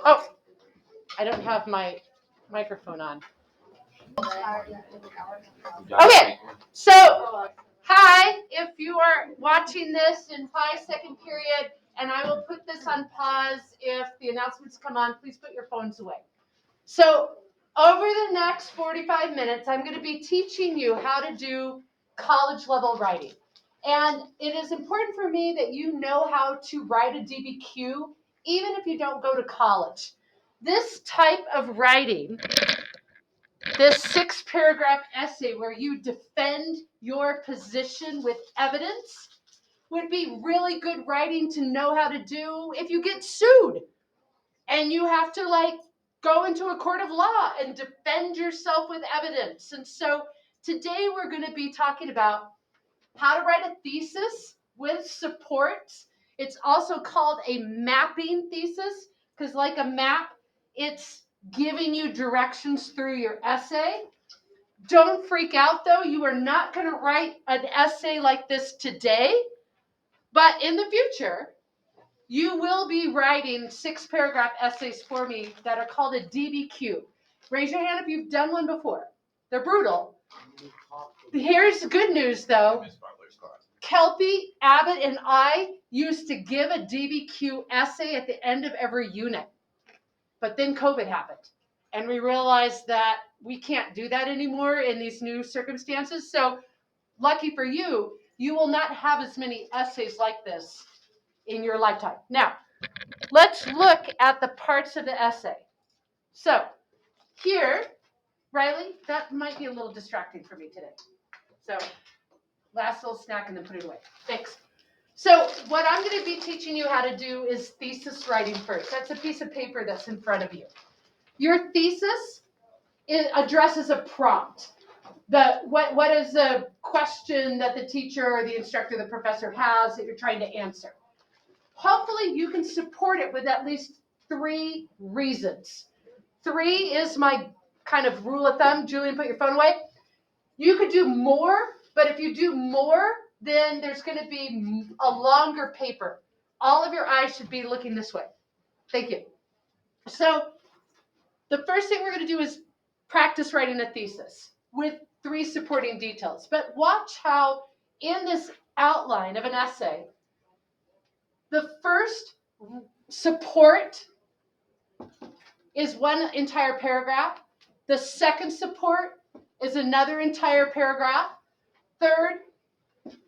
Oh, I don't have my microphone on. Okay, so hi, if you are watching this in 5-second period, and I will put this on pause if the announcements come on, please put your phones away. So over the next 45 minutes, I'm going to be teaching you how to do college level writing. And it is important for me that you know how to write a DBQ, even if you don't go to college. This type of writing, this 6-paragraph essay where you defend your position with evidence, would be really good writing to know how to do if you get sued and you have to go into a court of law and defend yourself with evidence. And so today we're going to be talking about how to write a thesis with supports. It's also called a mapping thesis because like a map, it's giving you directions through your essay. Don't freak out though. You are not going to write an essay like this today, but in the future, you will be writing 6-paragraph essays for me that are called a DBQ. Raise your hand if you've done one before. They're brutal. Here's the good news though. Kelpie, Abbott, and I used to give a DBQ essay at the end of every unit. But then COVID happened. And we realized that we can't do that anymore in these new circumstances. So lucky for you, you will not have as many essays like this in your lifetime. Now, let's look at the parts of the essay. So here, Riley, that might be a little distracting for me today. So last little snack and then put it away. Thanks. So what I'm going to be teaching you how to do is thesis writing first. That's a piece of paper that's in front of you. Your thesis addresses a prompt. What is the question that the teacher or the instructor, the professor has that you're trying to answer? Hopefully you can support it with at least 3 reasons. 3 is my kind of rule of thumb. Julian, put your phone away. You could do more, but if you do more, then there's going to be a longer paper. All of your eyes should be looking this way. Thank you. So the first thing we're going to do is practice writing a thesis with 3 supporting details. But watch how in this outline of an essay, the first support is one entire paragraph. The second support is another entire paragraph. Third,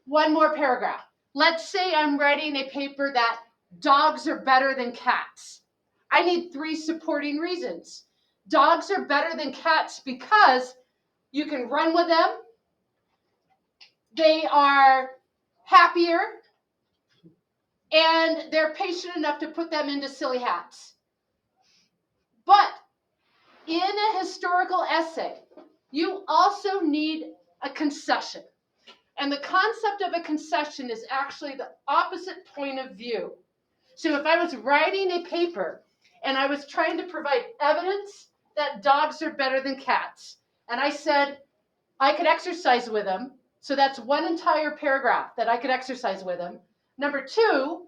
one more paragraph. Let's say I'm writing a paper that dogs are better than cats. I need 3 supporting reasons. Dogs are better than cats because you can run with them. They are happier. And they're patient enough to put them into silly hats. But in a historical essay, you also need a concession. And the concept of a concession is actually the opposite point of view. So if I was writing a paper and I was trying to provide evidence that dogs are better than cats, and I said I could exercise with them, so that's one entire paragraph that I could exercise with them. Number 2,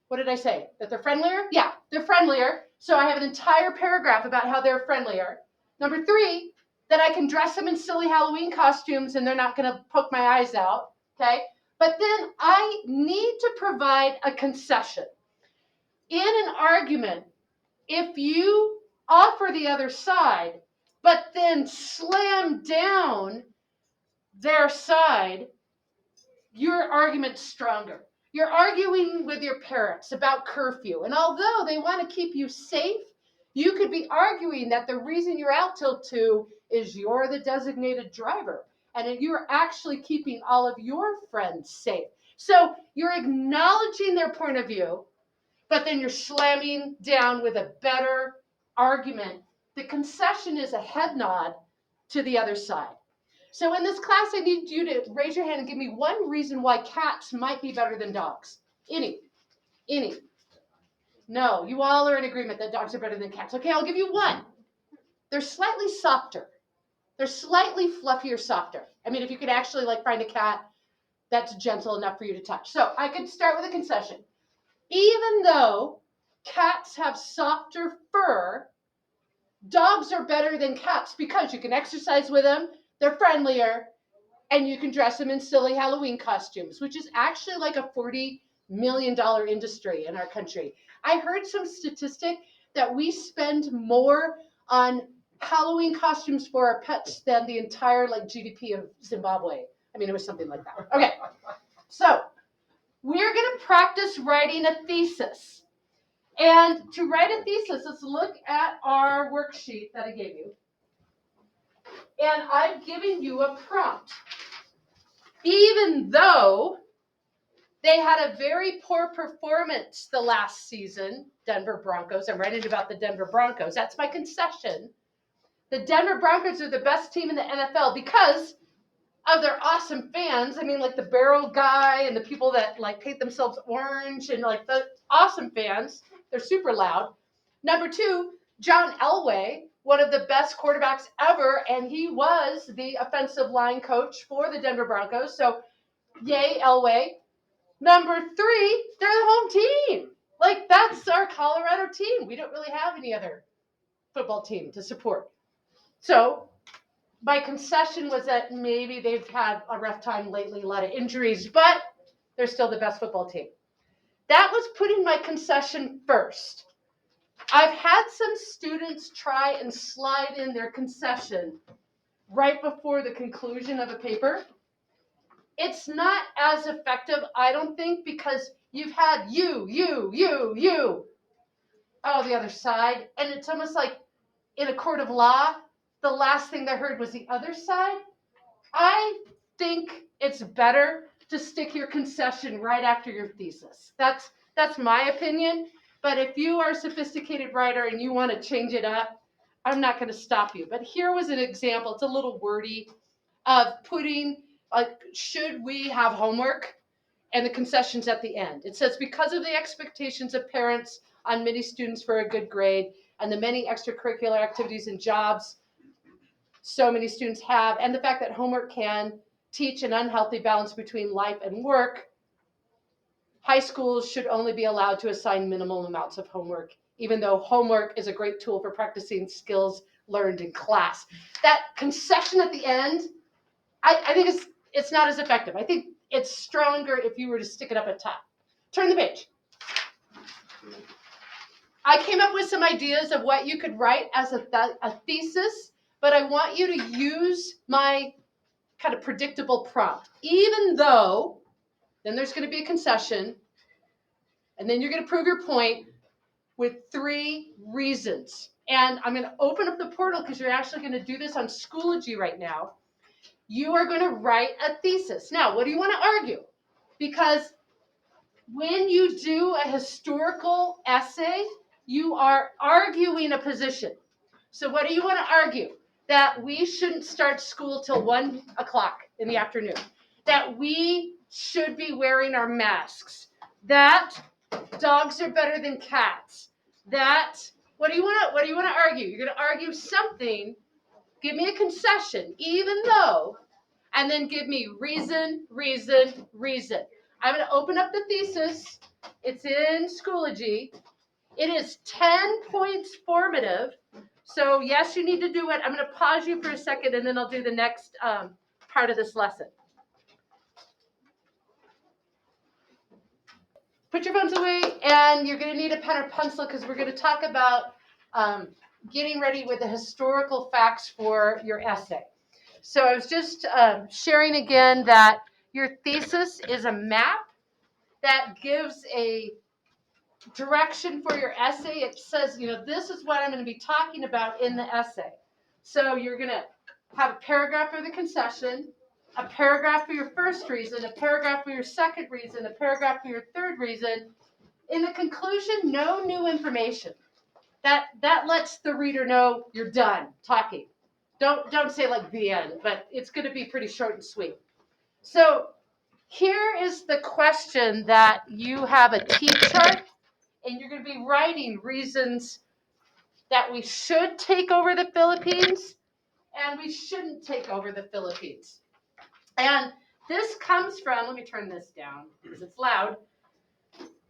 what did I say? That they're friendlier? Yeah, they're friendlier. So I have an entire paragraph about how they're friendlier. Number 3, that I can dress them in silly Halloween costumes and they're not going to poke my eyes out. Okay? But then I need to provide a concession. In an argument, if you offer the other side, but then slam down their side, your argument's stronger. You're arguing with your parents about curfew. And although they want to keep you safe, you could be arguing that the reason you're out till 2 is you're the designated driver. And you're actually keeping all of your friends safe. So you're acknowledging their point of view, but then you're slamming down with a better argument. The concession is a head nod to the other side. So in this class, I need you to raise your hand and give me one reason why cats might be better than dogs. Any. No, you all are in agreement that dogs are better than cats. Okay, I'll give you one. They're slightly softer. They're slightly fluffier, softer. I mean, if you could actually find a cat that's gentle enough for you to touch. So I could start with a concession. Even though cats have softer fur Dogs are better than cats because you can exercise with them, they're friendlier, and you can dress them in silly Halloween costumes, which is actually like a $40 million industry in our country. I heard some statistic that we spend more on Halloween costumes for our pets than the entire like GDP of Zimbabwe. I mean, it was something like that. Okay, so we're going to practice writing a thesis. And to write a thesis, let's look at our worksheet that I gave you. And I've given you a prompt. Even though they had a very poor performance the last season, Denver Broncos. I'm writing about the Denver Broncos. That's my concession. The Denver Broncos are the best team in the NFL because of their awesome fans. I mean, like the barrel guy and the people that like paint themselves orange and like the awesome fans. They're super loud. Number two, John Elway, one of the best quarterbacks ever, and he was the offensive line coach for the Denver Broncos. So, yay, Elway. Number three, they're the home team. Like, that's our Colorado team. We don't really have any other football team to support. So, my concession was that maybe they've had a rough time lately, a lot of injuries, but they're still the best football team. That was putting my concession first. I've had some students try and slide in their concession right before the conclusion of a paper. It's not as effective, I don't think, because you've had you, the other side, and it's almost like in a court of law, the last thing they heard was the other side. I think it's better to stick your concession right after your thesis. That's my opinion. But if you are a sophisticated writer and you want to change it up, I'm not going to stop you. But here was an example. It's a little wordy of putting, like, should we have homework? And the concessions at the end. It says, because of the expectations of parents on many students for a good grade and the many extracurricular activities and jobs so many students have, and the fact that homework can teach an unhealthy balance between life and work, high schools should only be allowed to assign minimal amounts of homework, even though homework is a great tool for practicing skills learned in class. That concession at the end, I think it's not as effective. I think it's stronger if you were to stick it up at top. Turn the page. I came up with some ideas of what you could write as a thesis, but I want you to use my kind of predictable prompt. Even though, then there's going to be a concession, and then you're going to prove your point with 3 reasons. And I'm going to open up the portal because you're actually going to do this on Schoology right now. You are going to write a thesis. Now, what do you want to argue? Because when you do a historical essay, you are arguing a position. So what do you want to argue? That we shouldn't start school till 1 o'clock in the afternoon. That we should be wearing our masks. That dogs are better than cats. That, what do you want to argue? You're going to argue something. Give me a concession, even though, and then give me reason. I'm going to open up the thesis. It's in Schoology. It is 10 points formative. So yes, you need to do it. I'm going to pause you for a second, and then I'll do the next part of this lesson. Put your phones away, and you're going to need a pen or pencil because we're going to talk about getting ready with the historical facts for your essay. So I was just sharing again that your thesis is a map that gives a direction for your essay. It says, this is what I'm going to be talking about in the essay. So you're going to have a paragraph for the concession, a paragraph for your first reason, a paragraph for your second reason, a paragraph for your third reason. In the conclusion, no new information. That lets the reader know you're done talking. Don't say like the end, but it's going to be pretty short and sweet. So here is the question that you have a T-chart, and you're going to be writing reasons that we should take over the Philippines and we shouldn't take over the Philippines. And this comes from, let me turn this down because it's loud.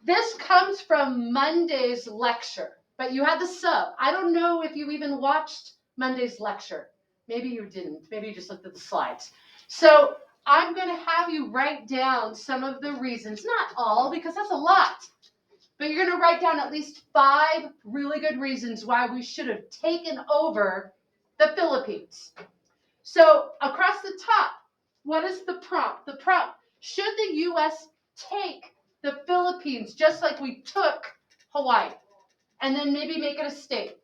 This comes from Monday's lecture. but you had the sub. I don't know if you even watched Monday's lecture. Maybe you didn't. Maybe you just looked at the slides. So I'm going to have you write down some of the reasons, not all, because that's a lot. But you're going to write down at least 5 really good reasons why we should have taken over the Philippines. So across the top, what is the prompt? The prompt, should the U.S. take the Philippines just like we took Hawaii? And then maybe make it a state.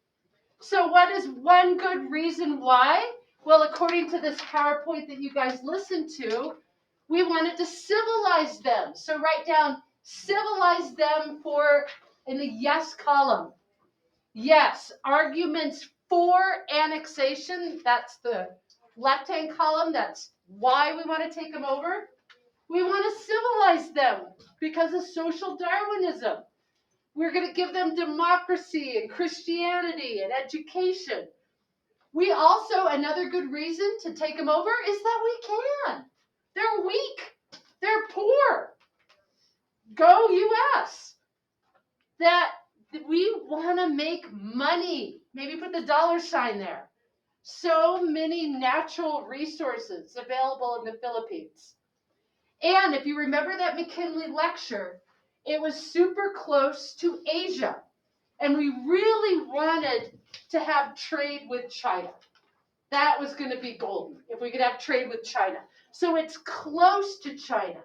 So what is one good reason why? Well, according to this PowerPoint that you guys listened to, we wanted to civilize them. So write down civilize them for in the yes column. Yes, arguments for annexation, that's the left-hand column, that's why we want to take them over. We want to civilize them because of social Darwinism. We're going to give them democracy and Christianity and education. We also, another good reason to take them over is that we can. They're weak. They're poor. Go U.S. That we want to make money. Maybe put the $sign there. So many natural resources available in the Philippines. And if you remember that McKinley lecture, it was super close to Asia. And we really wanted to have trade with China. That was going to be golden, if we could have trade with China. So it's close to China.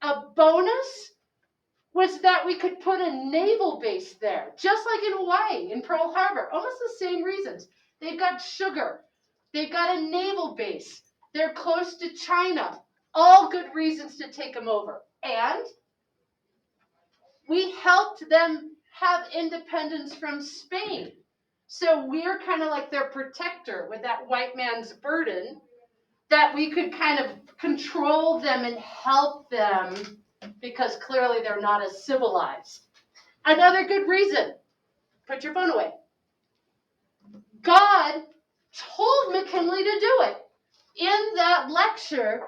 A bonus was that we could put a naval base there, just like in Hawaii, in Pearl Harbor. Almost the same reasons. They've got sugar. They've got a naval base. They're close to China. All good reasons to take them over. And we helped them have independence from Spain. So we're kind of like their protector with that white man's burden, that we could kind of control them and help them because clearly they're not as civilized. Another good reason, put your phone away. God told McKinley to do it. In that lecture,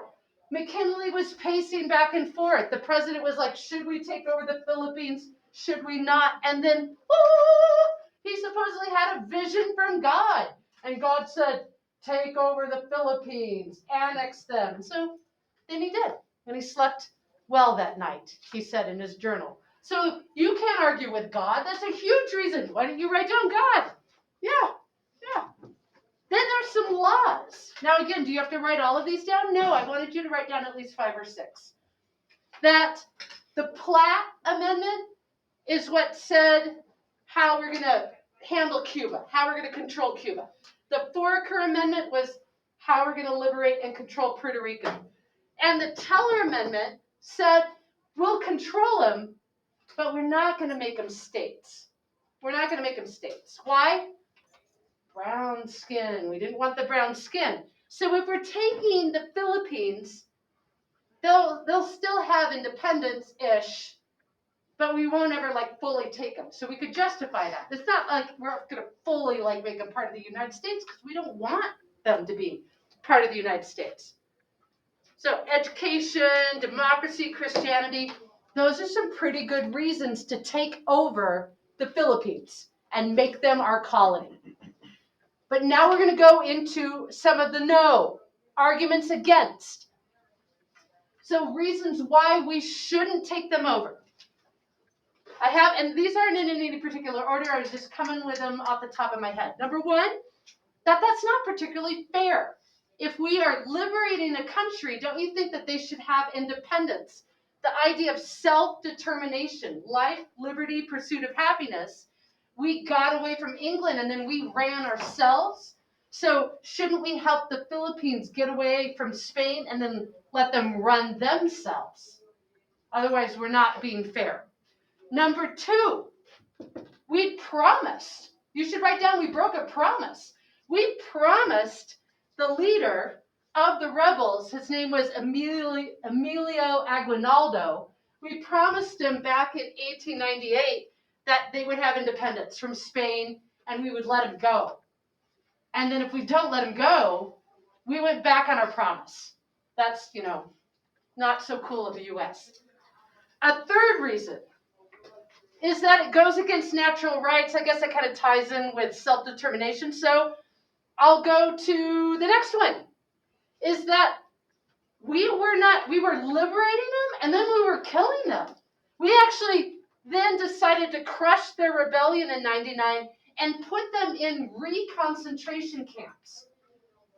McKinley was pacing back and forth. The president was like, should we take over the Philippines? Should we not? And then, he supposedly had a vision from God. And God said, take over the Philippines, annex them. So then he did. And he slept well that night, he said in his journal. So you can't argue with God. That's a huge reason. Why don't you write down God? Yeah. Then there's some laws. Now again, do you have to write all of these down? No, I wanted you to write down at least 5 or 6. That the Platt Amendment is what said how we're going to handle Cuba, how we're going to control Cuba. The Foraker Amendment was how we're going to liberate and control Puerto Rico. And the Teller Amendment said we'll control them, but we're not going to make them states. We're not going to make them states. Why? Brown skin. We didn't want the brown skin. So if we're taking the Philippines, they'll still have independence-ish, but we won't ever fully take them. So we could justify that. It's not like we're going to fully make them part of the United States because we don't want them to be part of the United States. So education, democracy, Christianity, those are some pretty good reasons to take over the Philippines and make them our colony. But now we're going to go into some of the no, arguments against. So reasons why we shouldn't take them over. I have, and these aren't in any particular order, I was just coming with them off the top of my head. Number 1, that's not particularly fair. If we are liberating a country, don't you think that they should have independence? The idea of self-determination, life, liberty, pursuit of happiness. We got away from England and then we ran ourselves. So shouldn't we help the Philippines get away from Spain and then let them run themselves? Otherwise, we're not being fair. Number 2, we promised. You should write down, we broke a promise. We promised the leader of the rebels, his name was Emilio Aguinaldo. We promised him back in 1898 that they would have independence from Spain and we would let him go. And then if we don't let him go, we went back on our promise. That's, not so cool of the U.S. A third reason is that it goes against natural rights. I guess that kind of ties in with self-determination. So I'll go to the next one, is that we were liberating them and then we were killing them. We actually then decided to crush their rebellion in 99 and put them in re-concentration camps.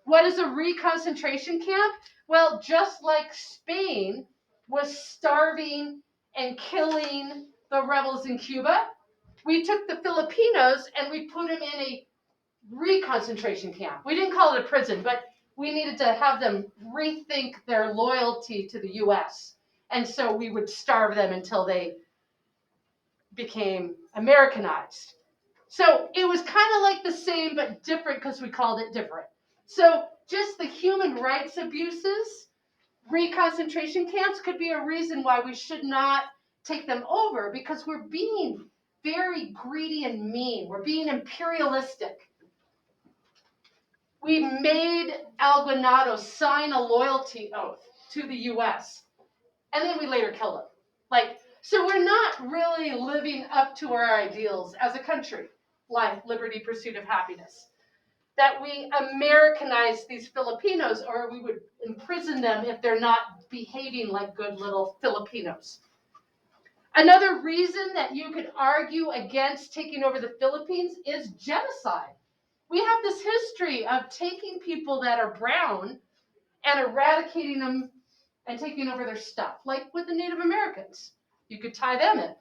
What is a re-concentration camp? Well, just like Spain was starving and killing the rebels in Cuba, we took the Filipinos and we put them in a re-concentration camp. We didn't call it a prison, but we needed to have them rethink their loyalty to the U.S. And so we would starve them until they became Americanized. So it was kind of like the same, but different because we called it different. So just the human rights abuses, re-concentration camps could be a reason why we should not take them over, because we're being very greedy and mean. We're being imperialistic. We made Alguinado sign a loyalty oath to the U.S. and then we later killed him. So we're not really living up to our ideals as a country. Life, liberty, pursuit of happiness. That we Americanize these Filipinos, or we would imprison them if they're not behaving like good little Filipinos. Another reason that you could argue against taking over the Philippines is genocide. We have this history of taking people that are brown and eradicating them and taking over their stuff, like with the Native Americans. You could tie them in.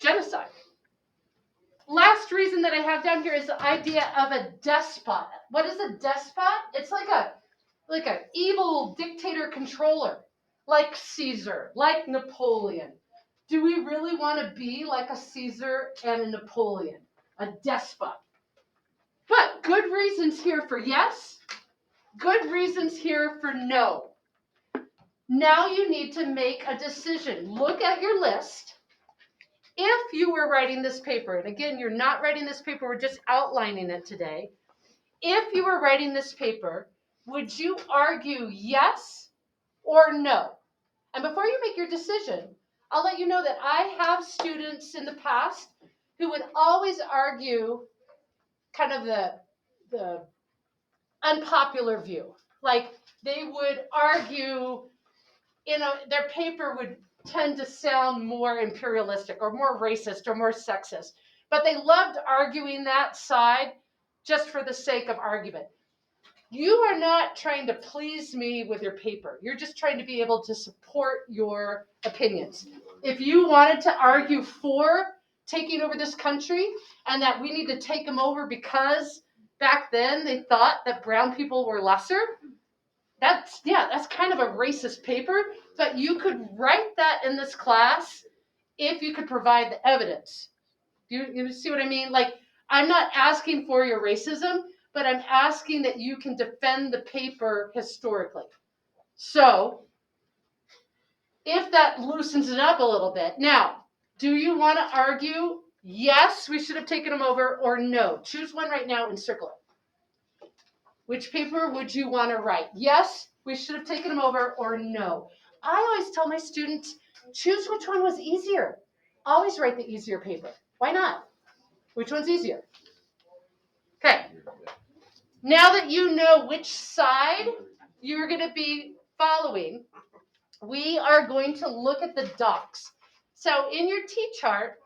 Genocide. Last reason that I have down here is the idea of a despot. What is a despot? It's like a evil dictator controller, like Caesar, like Napoleon. Do we really want to be like a Caesar and a Napoleon, a despot? But good reasons here for yes, good reasons here for no. Now you need to make a decision. Look at your list. If you were writing this paper, and again, you're not writing this paper, we're just outlining it today. If you were writing this paper, would you argue yes or no? And before you make your decision, I'll let you know that I have students in the past who would always argue kind of the unpopular view. Like they would argue, their paper would tend to sound more imperialistic or more racist or more sexist. But they loved arguing that side just for the sake of argument. You are not trying to please me with your paper. You're just trying to be able to support your opinions. If you wanted to argue for taking over this country and that we need to take them over because back then they thought that brown people were lesser, that's kind of a racist paper, but you could write that in this class if you could provide the evidence. You see what I mean? Like, I'm not asking for your racism, but I'm asking that you can defend the paper historically. So, if that loosens it up a little bit. Now, do you want to argue, yes, we should have taken them over, or no? Choose one right now and circle it. Which paper would you want to write? Yes, we should have taken them over, or no? I always tell my students, choose which one was easier. Always write the easier paper. Why not? Which one's easier? Okay. Now that you know which side you're going to be following, we are going to look at the docs. So in your T-chart,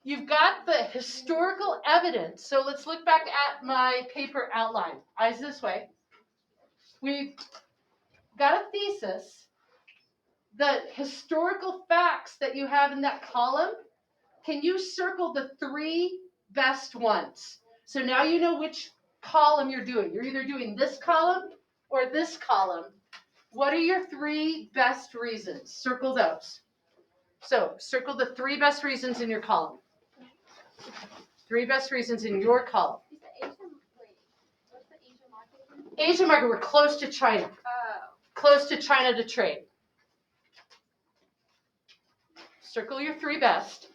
you've got the historical evidence. So let's look back at my paper outline. Eyes this way. We've got a thesis. The historical facts that you have in that column, can you circle the 3 best ones? So now you know which column you're doing. You're either doing this column or this column. What are your 3 best reasons? Circle those. So circle the 3 best reasons in your column. 3 best reasons in your column. Asian market, we're close to China. Close to China to trade. Circle your 3 best.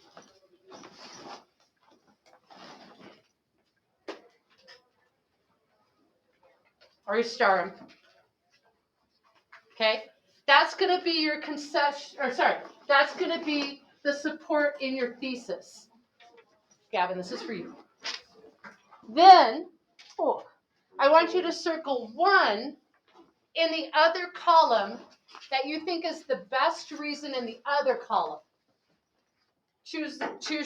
Or you star them. Okay? That's going to be your concession, that's going to be the support in your thesis. Gavin, this is for you. Then, I want you to circle 1 in the other column that you think is the best reason in the other column. Choose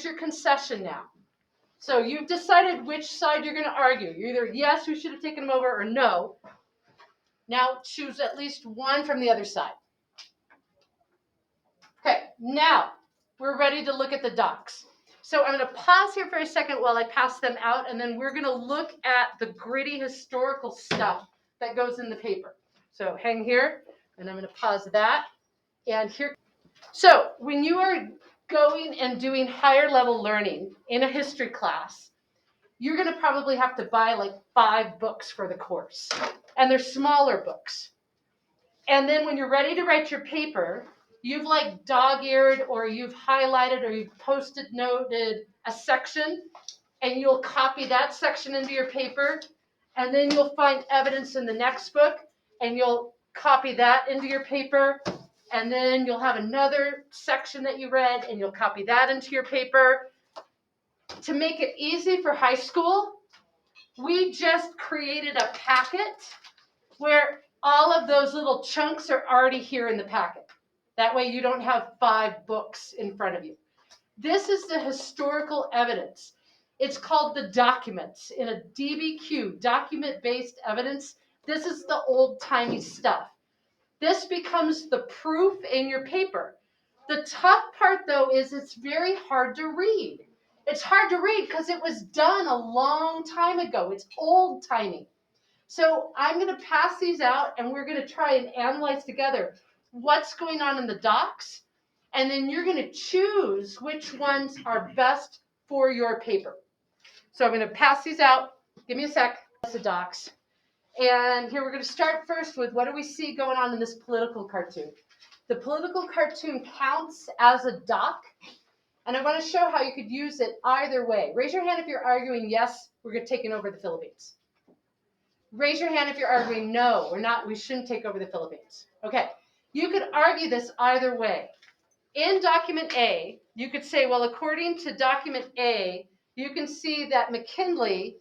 your concession now. So you've decided which side you're going to argue. You're either yes, we should have taken them over, or no. Now choose at least one from the other side. Okay, now we're ready to look at the docs. So I'm going to pause here for a second while I pass them out, and then we're going to look at the gritty historical stuff that goes in the paper. So hang here, and I'm going to pause that. And here. So when you are going and doing higher level learning in a history class, you're going to probably have to buy like 5 books for the course. And they're smaller books. And then when you're ready to write your paper, you've like dog-eared or you've highlighted or you've post-it noted a section, and you'll copy that section into your paper, and then you'll find evidence in the next book, and you'll copy that into your paper, and then you'll have another section that you read, and you'll copy that into your paper. To make it easy for high school, we just created a packet where all of those little chunks are already here in the packet. That way you don't have 5 books in front of you. This is the historical evidence. It's called the documents. In a DBQ, document-based evidence, this is the old-timey stuff. This becomes the proof in your paper. The tough part, though, is it's very hard to read. It's hard to read because it was done a long time ago. It's old-timey. So I'm going to pass these out, and we're going to try and analyze together what's going on in the docs, and then you're going to choose which ones are best for your paper. So I'm going to pass these out. Give me a sec. That's the docs. And here we're going to start first with what do we see going on in this political cartoon. The political cartoon counts as a doc, and I want to show how you could use it either way. Raise your hand if you're arguing yes, we're taking over the Philippines. Raise your hand if you're arguing no, we shouldn't take over the Philippines. Okay, you could argue this either way. In document A, you could say, well, according to document A, you can see that McKinley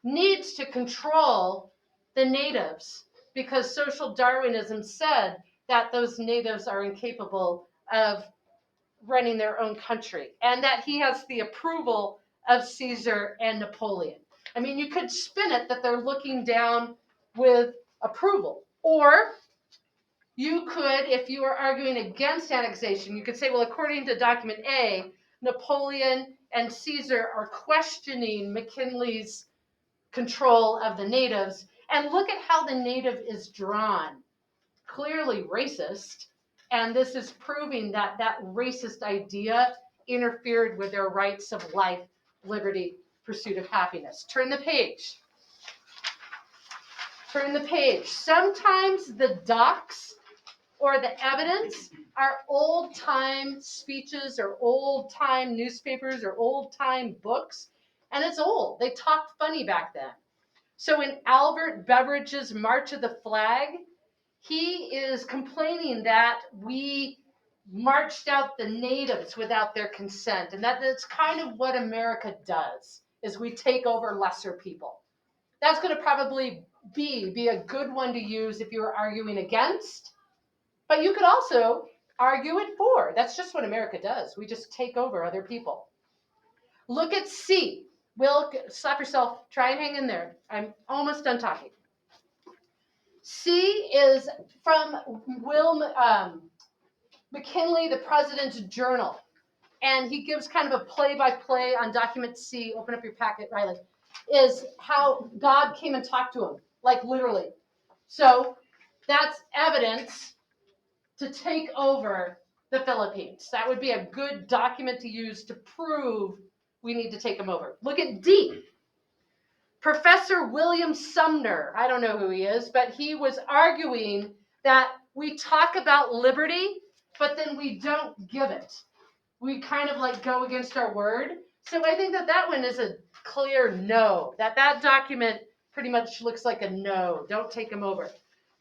needs to control the natives because social Darwinism said that those natives are incapable of running their own country, and that he has the approval of Caesar and Napoleon. I mean, you could spin it that they're looking down with approval. Or you could, if you were arguing against annexation, you could say, well, according to document A, Napoleon and Caesar are questioning McKinley's control of the natives. And look at how the native is drawn. Clearly racist. And this is proving that that racist idea interfered with their rights of life, liberty, pursuit of happiness. Turn the page. Turn the page. Sometimes the docs or the evidence are old-time speeches or old-time newspapers or old-time books, and it's old. They talked funny back then. So in Albert Beveridge's March of the Flag, he is complaining that we marched out the natives without their consent, and that's kind of what America does, is we take over lesser people. That's going to probably be a good one to use if you were arguing against, but you could also argue it for. That's just what America does. We just take over other people. Look at C. Will, stop yourself. Try and hang in there. I'm almost done talking. C is from McKinley, the President's Journal. And he gives kind of a play-by-play on document C. Open up your packet, Riley. Is how God came and talked to him, like literally. So that's evidence to take over the Philippines. That would be a good document to use to prove we need to take them over. Look at D. Professor William Sumner, I don't know who he is, but he was arguing that we talk about liberty, but then we don't give it. We kind of like go against our word. So I think that one is a clear no. That document pretty much looks like a no. Don't take them over.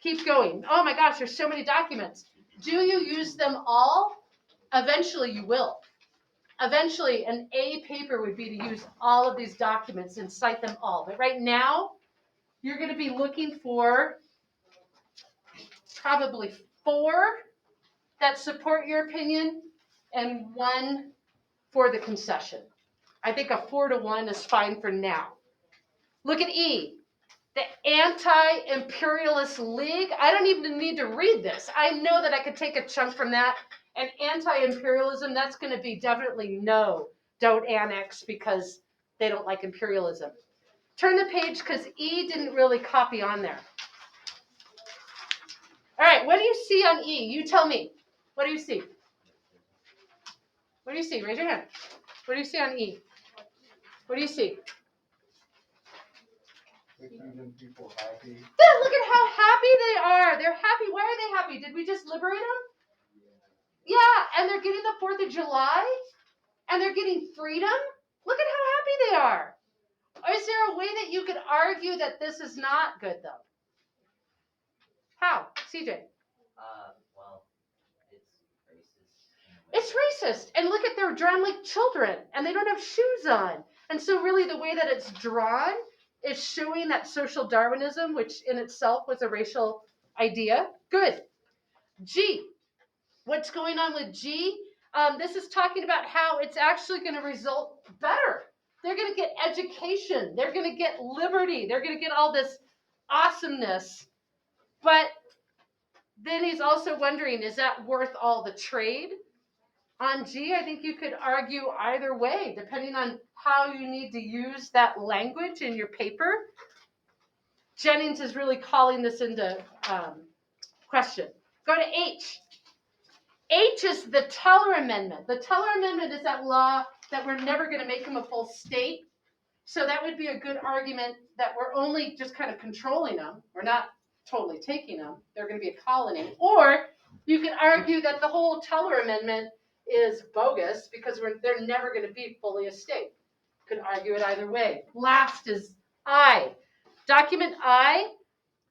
Keep going. Oh my gosh, there's so many documents. Do you use them all? Eventually you will. Eventually, an A paper would be to use all of these documents and cite them all. But right now, you're going to be looking for probably 4 that support your opinion and 1 for the concession. I think a 4-to-1 is fine for now. Look at E, the Anti-Imperialist League. I don't even need to read this. I know that I could take a chunk from that. And anti-imperialism, that's going to be definitely no, don't annex because they don't like imperialism. Turn the page because E didn't really copy on there. All right, what do you see on E? You tell me. What do you see? What do you see? Raise your hand. What do you see on E? What do you see? Making people happy. Look at how happy they are. They're happy. Why are they happy? Did we just liberate them? Yeah, and they're getting the 4th of July, and they're getting freedom. Look at how happy they are. Is there a way that you could argue that this is not good, though? How? CJ? Well, it's racist. It's racist. And look at, they're drawn like children, and they don't have shoes on. And so really the way that it's drawn is showing that social Darwinism, which in itself was a racial idea. Good. G. What's going on with G? This is talking about how it's actually going to result better. They're going to get education. They're going to get liberty. They're going to get all this awesomeness. But then he's also wondering, is that worth all the trade? On G, I think you could argue either way, depending on how you need to use that language in your paper. Jennings is really calling this into question. Go to H. H is the Teller Amendment. The Teller Amendment is that law that we're never going to make them a full state. So that would be a good argument that we're only just kind of controlling them. We're not totally taking them. They're going to be a colony. Or you can argue that the whole Teller Amendment is bogus because they're never going to be fully a state. You can argue it either way. Last is I. Document I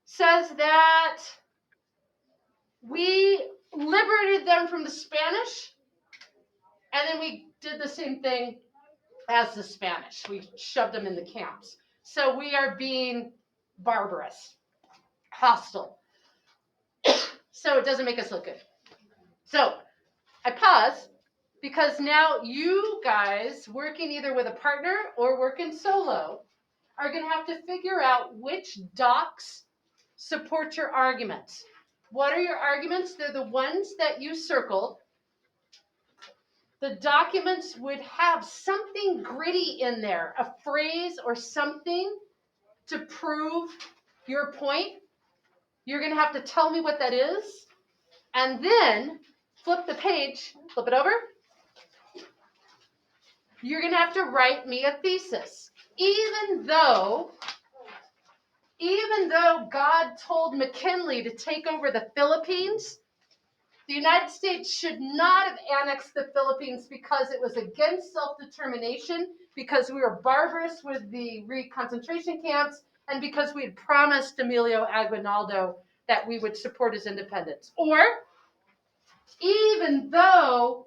says that we liberated them from the Spanish, and then we did the same thing as the Spanish. We shoved them in the camps. So we are being barbarous, hostile. So it doesn't make us look good. So I pause because now you guys working either with a partner or working solo are going to have to figure out which docs support your arguments. What are your arguments? They're the ones that you circled. The documents would have something gritty in there, a phrase or something to prove your point. You're going to have to tell me what that is. And then flip the page, flip it over. You're going to have to write me a thesis. Even though God told McKinley to take over the Philippines, the United States should not have annexed the Philippines because it was against self-determination, because we were barbarous with the concentration camps, and because we had promised Emilio Aguinaldo that we would support his independence. Or even though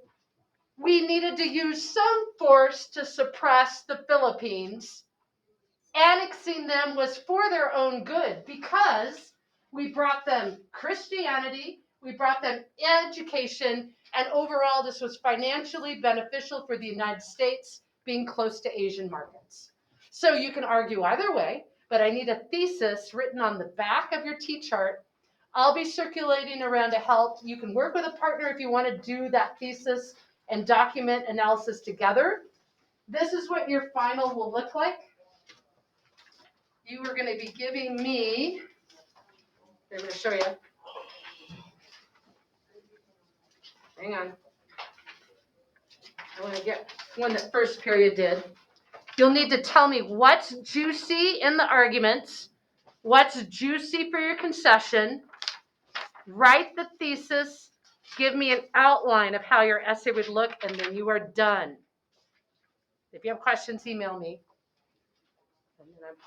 we needed to use some force to suppress the Philippines, annexing them was for their own good because we brought them Christianity, we brought them education, and overall this was financially beneficial for the United States being close to Asian markets. So you can argue either way, but I need a thesis written on the back of your T-chart. I'll be circulating around to help. You can work with a partner if you want to do that thesis and document analysis together. This is what your final will look like. You are going to be giving me, I'm going to show you. Hang on. I want to get one that first period did. You'll need to tell me what's juicy in the arguments, what's juicy for your concession, write the thesis, give me an outline of how your essay would look, and then you are done. If you have questions, email me.